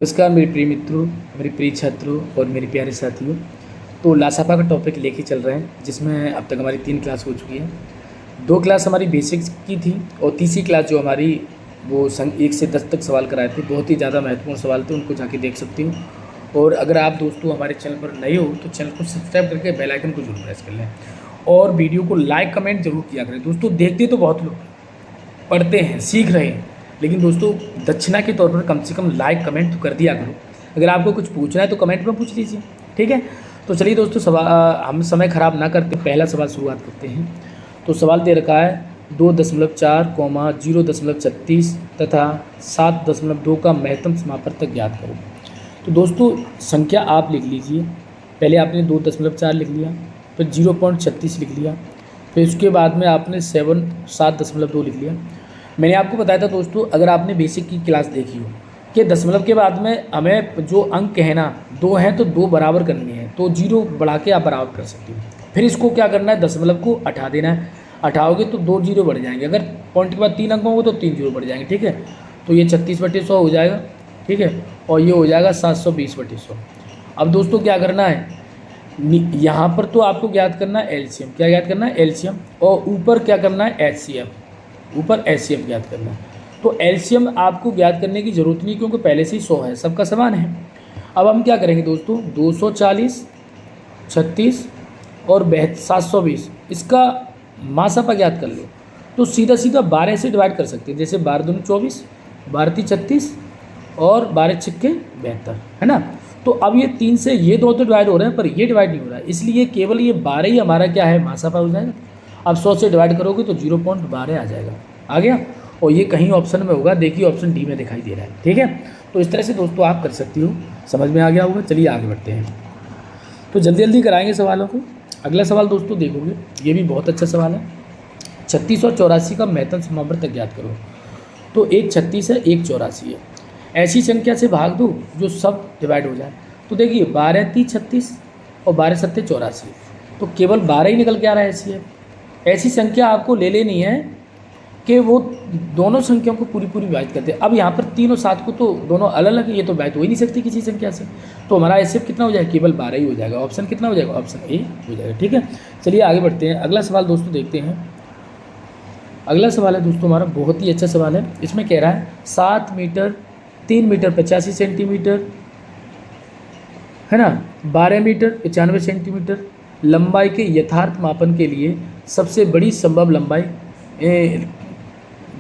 नमस्कार मेरे प्रिय मित्रों, मेरे प्रिय छात्रों और मेरे प्यारे साथियों। तो लासापा का टॉपिक लेके चल रहे हैं, जिसमें अब तक हमारी 3 क्लास हो चुकी है। 2 क्लास हमारी बेसिक्स की थी और तीसरी क्लास जो हमारी वो 1 से 10 तक सवाल कराए थे। बहुत ही ज़्यादा महत्वपूर्ण सवाल थे, उनको जाके देख सकते हो। और अगर आप दोस्तों हमारे चैनल पर नए हो तो चैनल को सब्सक्राइब करके बेल आइकन को जरूर प्रेस कर लें और वीडियो को लाइक कमेंट जरूर किया करें। दोस्तों देखते तो बहुत लोग पढ़ते हैं, सीख रहे हैं, लेकिन दोस्तों दक्षिणा के तौर पर कम से कम लाइक कमेंट तो कर दिया करो। अगर आपको कुछ पूछना है तो कमेंट में पूछ लीजिए, ठीक है। तो चलिए दोस्तों, हम समय ख़राब ना करते, पहला सवाल शुरुआत करते हैं। तो सवाल दे रखा है 2.4, 0.36 तथा 7.2 का महत्तम समापवर्तक ज्ञात करो। तो दोस्तों संख्या आप लिख लीजिए। पहले आपने 2.4 लिख लिया, फिर 0.36 लिख लिया, फिर उसके बाद में आपने 7.2 लिख लिया। मैंने आपको बताया था दोस्तों, अगर आपने बेसिक की क्लास देखी हो कि दशमलव के बाद में हमें जो अंक है ना 2 हैं तो 2 बराबर करने हैं, तो 0 बढ़ा के आप बराबर कर सकते हो। फिर इसको क्या करना है, दशमलव को हटा देना है। हटाओगे तो 2 0 बढ़ जाएंगे। अगर पॉइंट के बाद 3 अंक होंगे तो 3 0 बढ़ जाएंगे, ठीक है। तो ये 36/100 हो जाएगा, ठीक है। और ये हो जाएगा 720/100। अब दोस्तों क्या करना है, यहाँ पर तो आपको ज्ञात करना है एलसीएम। क्या ज्ञात करना है, एलसीएम। और ऊपर क्या करना है, एचसीएफ। ऊपर एचसीएफ ज्ञात करना है। तो एलसीएम आपको ज्ञात करने की जरूरत नहीं, क्योंकि पहले से ही 100 है, सबका समान है। अब हम क्या करेंगे दोस्तों, 240, 36 और 720, इसका मासापा ज्ञात कर लो। तो सीधा सीधा 12 से डिवाइड कर सकते हैं। जैसे 12 दूनी 24, 12 × 36 और 12 × 6 = 72, है ना। तो अब ये 3 से ये 2 तो डिवाइड हो रहे हैं, पर ये डिवाइड नहीं हो रहा है, इसलिए केवल ये 12 ही हमारा क्या है, मासापा हो जाएगा। अब 100 से डिवाइड करोगे तो 0.12 आ जाएगा, आ गया। और ये कहीं ऑप्शन में होगा, देखिए ऑप्शन डी में दिखाई दे रहा है, ठीक है। तो इस तरह से दोस्तों आप कर सकती हो, समझ में आ गया होगा। चलिए आगे बढ़ते हैं। तो जल्दी जल्दी कराएंगे सवालों को। अगला सवाल दोस्तों देखोगे, ये भी बहुत अच्छा सवाल है। 36 और 84 का महत्तम समापवर्तक ज्ञात करो। तो एक 36 है, एक 84 है। ऐसी संख्या से भाग दो जो सब डिवाइड हो जाए। तो देखिए 12 × 3 = 36 और 12 × 7 = 84, तो केवल 12 ही निकल के आ रहा है। ऐसी संख्या आपको ले लेनी है कि वो दोनों संख्याओं को पूरी विभाजित करते हैं। अब यहाँ पर 3 और 7 को तो दोनों अलग अलग, ये तो विभाजित हो ही नहीं सकती किसी संख्या से, तो हमारा एचसीएफ कितना हो जाएगा, केवल 12 ही हो जाएगा। ऑप्शन कितना हो जाएगा, ऑप्शन ए हो जाएगा, ठीक है। चलिए आगे बढ़ते हैं। अगला सवाल दोस्तों देखते हैं। अगला सवाल है दोस्तों हमारा, बहुत ही अच्छा सवाल है। इसमें कह रहा है 7 मीटर 3 मीटर 85 सेंटीमीटर, है ना, 12 मीटर 95 सेंटीमीटर लंबाई के यथार्थ मापन के लिए सबसे बड़ी संभव लंबाई,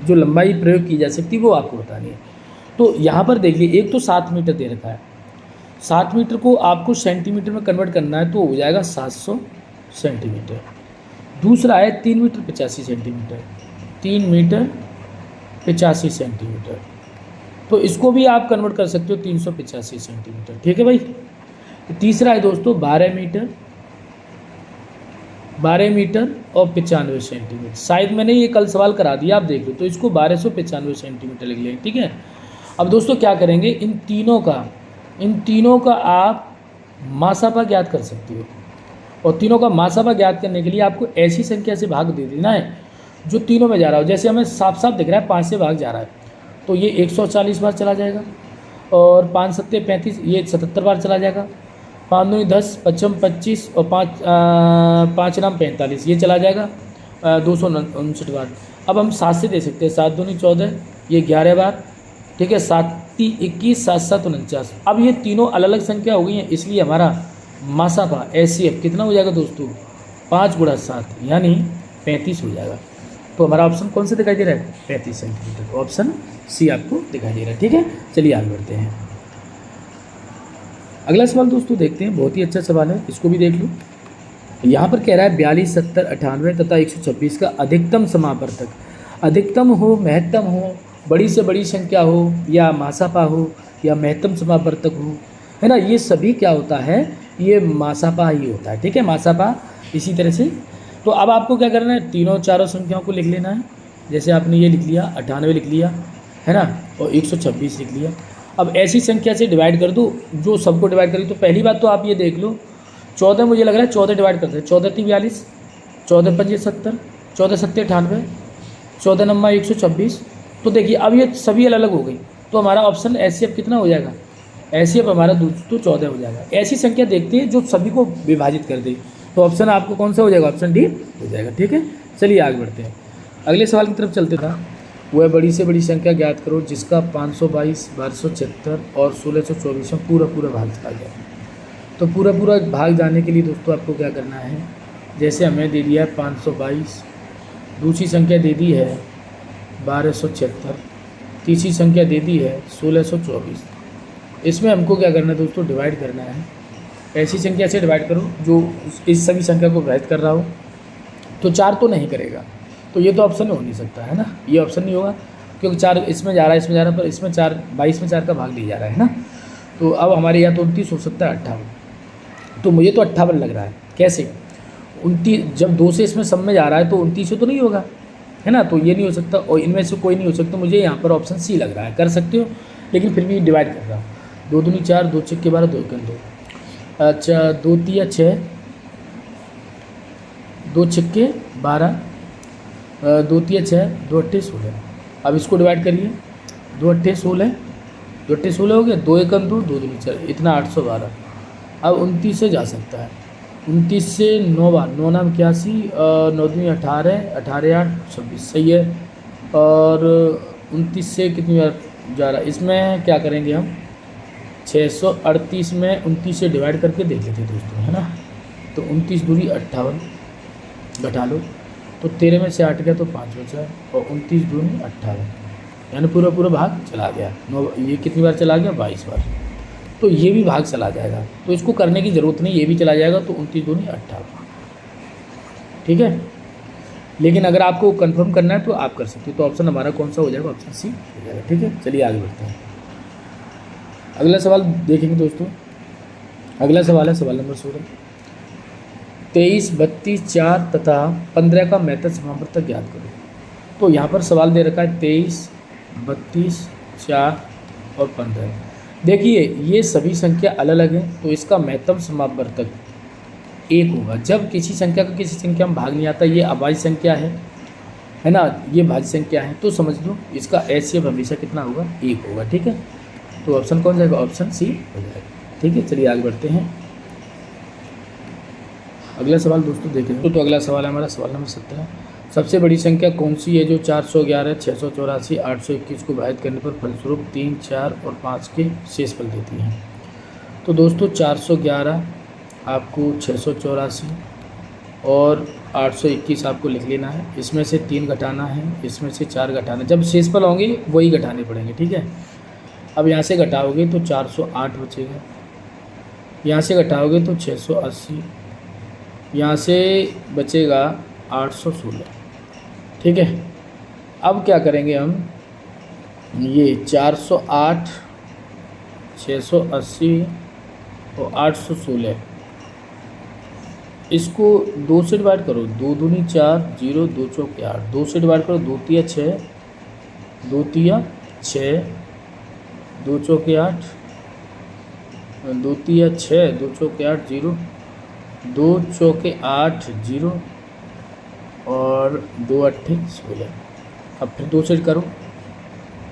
जो लंबाई प्रयोग की जा सकती है वो आपको बतानी है। तो यहाँ पर देखिए, एक तो 7 मीटर दे रखा है, 7 मीटर को आपको सेंटीमीटर में कन्वर्ट करना है, तो हो जाएगा 700 सेंटीमीटर। दूसरा है 3 मीटर 85 सेंटीमीटर, 3 मीटर 85 सेंटीमीटर, तो इसको भी आप कन्वर्ट कर सकते हो 385 सेंटीमीटर, ठीक है भाई। तीसरा है दोस्तों 12 मीटर और 95 सेंटीमीटर। शायद मैंने ये कल सवाल करा दिया, आप देख लो, तो इसको 1295 सेंटीमीटर लिख लें, ठीक है। अब दोस्तों क्या करेंगे, इन तीनों का आप मासापा ज्ञात कर सकते हो। और तीनों का मासापा ज्ञात करने के लिए आपको ऐसी संख्या से भाग दे देना है जो तीनों में जा रहा हो। जैसे हमें साफ साफ दिख रहा है 5 से भाग जा रहा है, तो ये 140 बार चला जाएगा। और 5 × 7 = 35, ये 77 बार चला जाएगा। 5 × 2 = 10, 5 × 25 और 5 × 9 = 45, ये चला जाएगा 259 बार। अब हम 7 से दे सकते हैं, 7 × 2 = 14, ये 11 बार, ठीक है। 7 × 3 = 21, 7 × 7 = 49। अब ये तीनों अलग अलग संख्या हो गई हैं, इसलिए हमारा मासापा एचसीएफ कितना हो जाएगा दोस्तों, 5 × 7 यानी 35 हो जाएगा। तो हमारा ऑप्शन कौन सा दिखाई दे रहा है, 35 सेंटीमीटर। ऑप्शन सी आपको दिखाई दे रहा है, ठीक है। चलिए आगे बढ़ते हैं। अगला सवाल दोस्तों देखते हैं, बहुत ही अच्छा सवाल है, इसको भी देख लो। यहाँ पर कह रहा है 42, 70, 98 तथा 126 का अधिकतम समापवर्तक, अधिकतम हो, महत्तम हो, बड़ी से बड़ी संख्या हो, या मासापा हो, या महत्तम समापवर्तक हो, है ना, ये सभी क्या होता है, ये मासापा ही होता है, ठीक है, मासापा। इसी तरह से तो अब आपको क्या करना है, तीनों चारों संख्याओं को लिख लेना है। जैसे आपने ये लिख लिया, 98 लिख लिया, है ना, और 126 लिख लिया। अब ऐसी संख्या से डिवाइड कर दो जो सबको डिवाइड करेगी। तो पहली बात तो आप ये देख लो, 14 मुझे लग रहा है 14 डिवाइड करते हैं, 14 × 3 = 42, 14 × 5 = 70, 14 × 7 = 98, 14 9 = 126। तो देखिए अब ये सभी अलग अलग हो गई, तो हमारा ऑप्शन एचसीएफ कितना हो जाएगा, ऐसे अब हमारा दोस्तों 14 हो जाएगा। ऐसी संख्या देखते हैं जो सभी को विभाजित कर दे, तो ऑप्शन आपको कौन सा हो जाएगा, ऑप्शन डी हो जाएगा। ठीक है, चलिए आगे बढ़ते हैं, अगले सवाल की तरफ चलते था। वह बड़ी से बड़ी संख्या ज्ञात करो जिसका 522, 1276 और 1624 में पूरा पूरा भाग चला गया। तो पूरा पूरा भाग जाने के लिए दोस्तों आपको क्या करना है, जैसे हमें दे दिया है 522, दूसरी संख्या दे दी है 1276, तीसरी संख्या दे दी है 1624। इसमें हमको क्या करना है दोस्तों, डिवाइड करना है। ऐसी संख्या से डिवाइड करो जो इस सभी संख्या को विभाजित कर रहा हो। तो 4 तो नहीं करेगा, तो ये तो ऑप्शन हो नहीं सकता है ना, ये ऑप्शन नहीं होगा, क्योंकि 4 इसमें जा रहा है, इसमें जा रहा है, पर इसमें 4 22 में 4 का भाग नहीं जा रहा है ना। तो अब हमारे या तो 29 हो सकता है 58, तो मुझे तो 58 लग रहा है। कैसे 29, जब 2 से इसमें सब में जा रहा है तो 29 तो नहीं होगा है ना, तो ये नहीं हो सकता, और इनमें से कोई नहीं हो सकता। मुझे यहाँ पर ऑप्शन सी लग रहा है, कर सकते हो, लेकिन फिर भी डिवाइड कर रहा हूँ। 2 दूनी 4, 2 छक्के 12, 2 एकम 2, अच्छा 2 तिया 6, 2 छक्के 12, 2 तिया 6, 2 अट्ठे 16। अब इसको डिवाइड करिए, 2 अट्ठे 16, 2 अट्ठे 16 हो गया, 2 एकम 2, 2 दूनी 4, इतना 812। अब 29 से जा सकता है, 29 से 9 बार, 9 नाम 81, 9 दूनी 18, 18 8 26, सही है। और 29 से कितनी बार जा रहा है, इसमें क्या करेंगे हम, 638 में 29 से डिवाइड करके देख लेते दोस्तों, है ना। तो 29 दूनी 58, घटा लो, तो 13 में से 8 गया तो 5 बचा, और 29 दूनी 58, यानी पूरा पूरा भाग चला गया। 9, ये कितनी बार चला गया, 22 बार, तो ये भी भाग चला जाएगा। तो इसको करने की ज़रूरत नहीं, ये भी चला जाएगा, तो 29 दूनी 58। ठीक है, लेकिन अगर आपको कंफर्म करना है तो आप कर सकते हो। तो ऑप्शन हमारा कौन सा हो जाएगा, ऑप्शन सी हो जाएगा। ठीक है, चलिए आगे बढ़ते हैं, अगला सवाल देखेंगे दोस्तों। अगला सवाल है सवाल नंबर 16। 23, 32, 4 तथा 15 का मैथड समावर्तक ज्ञात करो। तो यहाँ पर सवाल दे रखा है 23, 32, 4 और 15। देखिए ये सभी संख्या अलग अलग हैं, तो इसका महत्तम समावर्तक 1 होगा। जब किसी संख्या का किसी संख्या में भाग नहीं आता, ये अभाज्य संख्या है ना, ये भाज्य संख्या है, तो समझ लो इसका एचसीएफ हमेशा कितना होगा, 1 होगा। ठीक है, तो ऑप्शन कौन जाएगा, ऑप्शन सी हो जाएगा। ठीक है, चलिए आगे बढ़ते हैं, अगला सवाल दोस्तों देखें। तो अगला सवाल है हमारा सवाल नंबर 17। सबसे बड़ी संख्या कौन सी है जो 411, 684, 821 को विभाजित करने पर फलस्वरूप 3, 4 और 5 के शेषफल देती है। तो दोस्तों 411 आपको 684 और 821 आपको लिख लेना है, इसमें से 3 घटाना है, इसमें से 4 घटाना है। जब शेषफल होंगे वही घटाने पड़ेंगे। ठीक है, अब यहाँ से घटाओगे तो 408 बचेगा, यहाँ से घटाओगे तो 680, यहाँ से बचेगा 816। ठीक है, अब क्या करेंगे हम, ये 408, 680 और 816, इसको 2 से डिवाइड करो, 2 दूनी 4, 0, 2 चौके 8, 2 से डिवाइड करो, 2 तिया 6, 2 तिया 6, 2 चौके 8, 2 तिया 6, 2 चौके 8, 0, 2 चौके 8, 0 और 2 अट्ठे 16। अब फिर 2 से करो,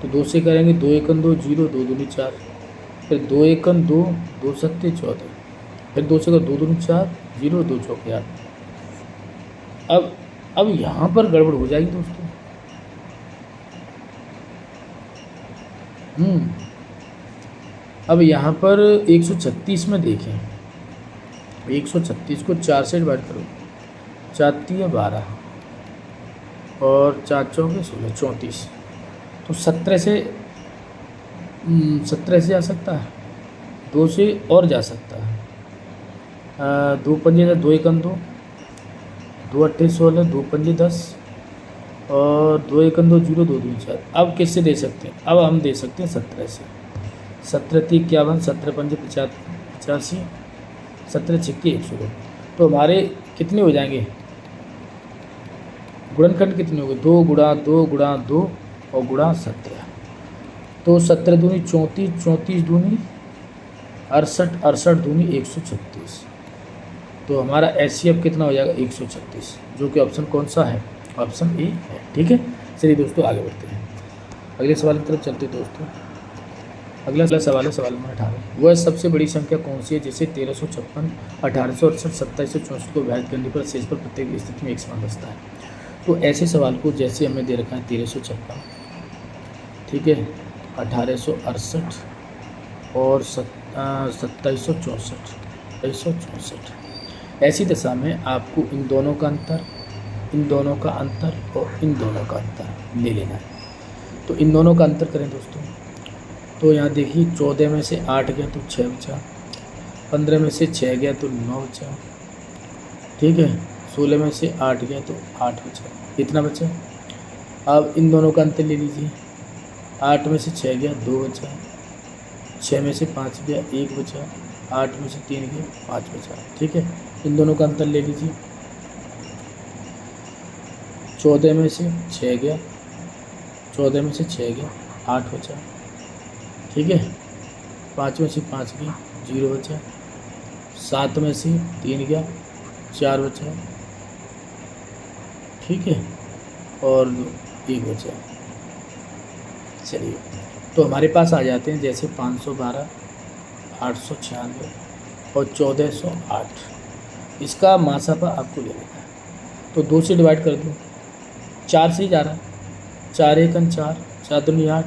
तो 2 से करेंगे, 2 एकम 2, 0, 2 दूनी 4, फिर 2 एकम 2, 2 सत्ते 14, फिर 2 से करो, 2 दूनी 4, 0, 2 चौके 8। अब यहाँ पर गड़बड़ हो जाएगी दोस्तों। अब यहाँ पर 136 में देखें, 136 को 4 से डिवाइड करो, 4 तिया 12 और 4 चौके 16, 34। तो 17 से जा सकता है, 2 से और जा सकता है, 2 पंजे 2 एकम 2, 2 अट्ठे 16, 2 पंजे 10 और 2 एकम 2, 0, 2 दूनी 4। अब किससे दे सकते हैं, अब हम दे सकते हैं 17 से। 17 × 51, 17 पंजे 85, 17 छक्के 116। तो हमारे कितने हो जाएंगे, गुणनखंड कितने हो गए, 2 गुणा 2 गुणा 2 और गुणा 17। तो 17 दूनी 34, 34 दूनी 68, 68 दूनी 136। तो हमारा एचसीएफ कितना हो जाएगा, 136, जो कि ऑप्शन कौन सा है, ऑप्शन ए है। ठीक है, चलिए दोस्तों आगे बढ़ते हैं, अगले सवाल की तरफ चलते हैं दोस्तों। अगला सवाल है सवाल नंबर 18। वह सबसे बड़ी संख्या कौन सी है जिसे 1356, 1868, 2764 को विभाजित करने पर शेष पर प्रत्येक स्थिति में एक समान बचता है। तो ऐसे सवाल को जैसे हमें दे रखा है 1356, ठीक है, 1868 और 2764, ऐसी दशा में आपको इन दोनों का अंतर, इन दोनों का अंतर और इन दोनों का अंतर ले लेना है। तो इन दोनों का अंतर करें दोस्तों, तो यहाँ देखिए 14 में से 8 गया तो 6 बचा, 15 में से 6 गया तो 9 बचा, ठीक है, 16 में से 8 गया तो 8 बचा, इतना बचा। अब इन दोनों का अंतर ले लीजिए, 8 में से 6 गया 2 बचा, 6 में से 5 गया 1 बचा, 8 में से 3 गया 5 बचा, ठीक है। इन दोनों का अंतर ले लीजिए, 14 में से 6 गया, 14 में से 6 गया 8 बचा, ठीक है, 5 में से 5 गया 0 बचा, 7 में से 3 गया 4 बचा, ठीक है, और 1 बचा। चलिए तो हमारे पास आ जाते हैं जैसे 512, 896 और 1408। इसका मासापा आपको ले लेना है, तो 2 से डिवाइड कर दो, 4 से ही जा रहा है, 4 एकम 4, 4 दूनी 8,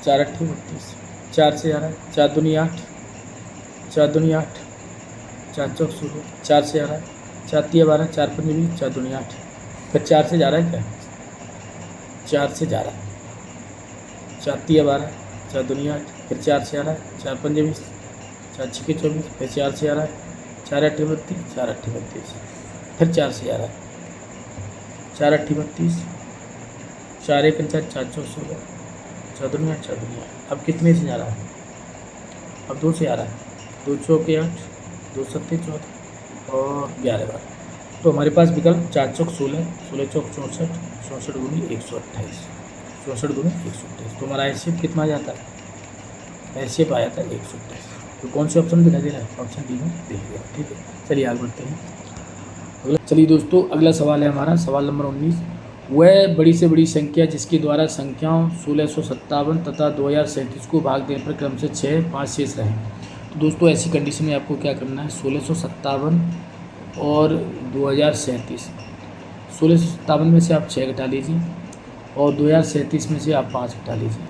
4 अट्ठे 32, 4 से जा रहा है, 4 दूनी 8, 4 दूनी 8, 4 चौक 16, 4 से जा रहा है, 4 तिया 12, 4 पंजे 20, 4 दूनी 8, फिर 4 से जा रहा है क्या, 4 से जा रहा है, 4 तिया 12, 4 दूनी 8, फिर 4 से आ रहा है, 4 पंजे 20, 4 छक्के 24, फिर 4 से आ रहा है, 4 अट्ठे 32, 4 अट्ठे 32, फिर 4 से आ रहा है, 4 अट्ठे 32, 4 एकम 4, 4 चौक 16, 4 दूनी 8, 4 दूनी 8। अब कितने से जा रहा है, अब 2 से आ रहा है, 2 चौके 8, 2 सत्ते 14 और 11 बार। तो हमारे पास विकल्प 4 चौक 16, 16 चौक 64, 64 दूनी 128, 64 दूनी 128। तो हमारा एचसीएफ कितना आ जाता है, एचसीएफ आ जाता है 128। तो कौन से ऑप्शन दिखाई दे रहा है, ऑप्शन डी में देखिएगा, ठीक है। चलिए आगे बढ़ते हैं अगला। चलिए दोस्तों अगला सवाल है हमारा सवाल नंबर 19। वह बड़ी से बड़ी संख्या जिसके द्वारा संख्याओं 1657 तथा 2037 को भाग देने पर क्रम से 6, 5 शेष रहे। तो दोस्तों ऐसी कंडीशन में आपको क्या करना है, 1657 और 2037, 1657 में से आप 6 घटा लीजिए और 2037 में से आप 5 घटा लीजिए।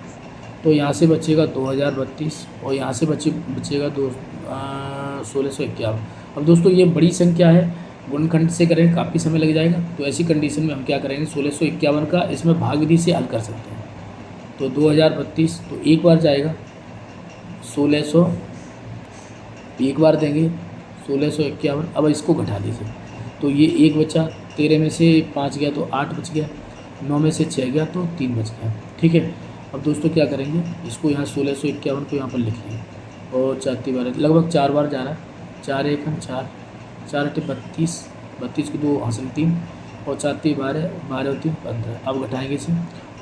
तो यहाँ से बचेगा 2032 और यहाँ से बचेगा 1651। अब दोस्तों ये बड़ी संख्या है, गुणनखंड से करें काफ़ी समय लग जाएगा, तो ऐसी कंडीशन में हम क्या करेंगे, 1651 का इसमें भाग विधि से हल कर सकते हैं। तो 2032 तो एक बार जाएगा, 1600 एक बार देंगे, 1651। अब इसको घटा लीजिए, तो ये 1 बचा, 13 में से 5 गया तो 8 बच गया, 9 में से 6 गया तो 3 बच गया, ठीक है। अब दोस्तों क्या करेंगे, इसको यहाँ 1651 को यहाँ पर लिख लेंगे और 4 3 12 लगभग 4 बार जा रहा है, 4 एकम 4, 4 अट्ठे 32, 32 को 2 हासिल 3 और 4 3 12, 12 और 3 15। अब घटाएंगे इसे,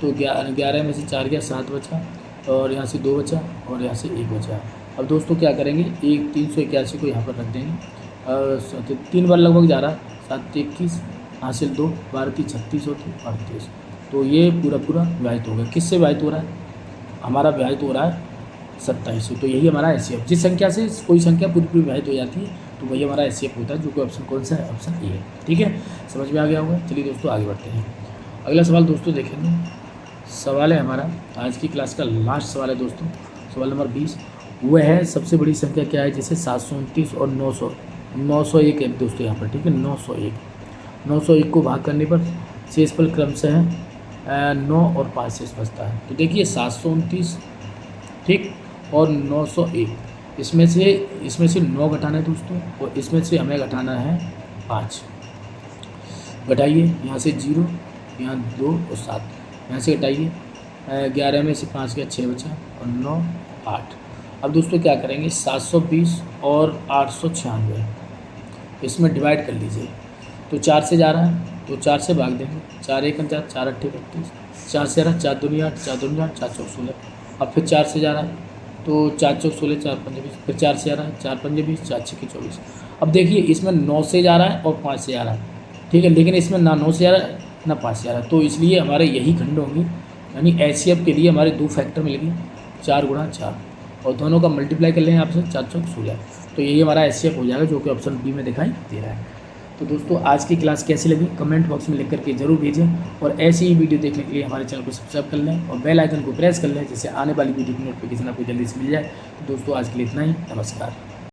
तो 11 में से 4 गया 7 बचा और यहाँ से 2 बचा और यहाँ से 1 बचा। अब दोस्तों क्या करेंगे, 381 को यहाँ पर रख देंगे और 3 बार लगभग जा रहा है, 7 21 हासिल 2, 12 3 36 होती 38। तो ये पूरा विभाजित हो गया, किससे विभाजित हो रहा है, हमारा विभाजित हो रहा है 27 से। तो यही हमारा एचसीएफ, जिस संख्या से कोई संख्या पूरी विभाजित हो जाती है तो वही हमारा एचसीएफ होता है, जो कि ऑप्शन कौन सा है, ऑप्शन ए है, ठीक है। समझ में आ गया होगा। चलिए दोस्तों आगे बढ़ते हैं। अगला सवाल दोस्तों देखेंगे, सवाल है हमारा आज की क्लास का लास्ट सवाल है दोस्तों, सवाल नंबर 20। वह है सबसे बड़ी संख्या क्या है जिसे 729 और 901 है दोस्तों यहाँ पर, ठीक है, 901 को भाग करने पर शेषफल क्रम से है 9 और 5 शेष बचता है। तो देखिए 729 ठीक और 901, इसमें से 9 घटाना है दोस्तों और इसमें से हमें घटाना है 5। घटाइए, यहाँ से 0, यहाँ 2 और 7, यहाँ से घटाइए, 11 में से 5 गया 6 बचा और 9 8। अब दोस्तों क्या करेंगे, 720 और 896 इसमें डिवाइड कर लीजिए। तो 4 से जा रहा है तो 4 से भाग देंगे, 4 एकम 4, 4 अट्ठे 32, 4 से आ रहा है 4 दूनी 8, 4 दूनी 8, 4 चौक 16। अब फिर 4 से जा रहा है तो 4 चौक 16, 4 पंजे 20, फिर 4 से आ रहा है 4 पंजे 20, 4 छक्के 24। अब देखिए इसमें 9 से जा रहा है और 5 से आ रहा है, ठीक है, लेकिन इसमें ना 9 से आ रहा है ना 5 से आ रहा है, तो इसलिए हमारे यही खंड होंगे, यानी एचसीएफ के लिए हमारे 2 फैक्टर मिल गए। 4 गुणा 4 और दोनों का मल्टीप्लाई कर लेंगे आपसे 4 चौक 16। तो यही हमारा एचसीएफ हो जाएगा जो कि ऑप्शन बी में दिखाई दे रहा है। तो दोस्तों आज की क्लास कैसी लगी कमेंट बॉक्स में लिख करके जरूर भेजें और ऐसी ही वीडियो देखने के लिए हमारे चैनल को सब्सक्राइब कर लें और बेल आइकन को प्रेस कर लें जिससे आने वाली वीडियो की नोटिफिकेशन आपको जल्दी से मिल जाए। तो दोस्तों आज के लिए इतना ही, नमस्कार।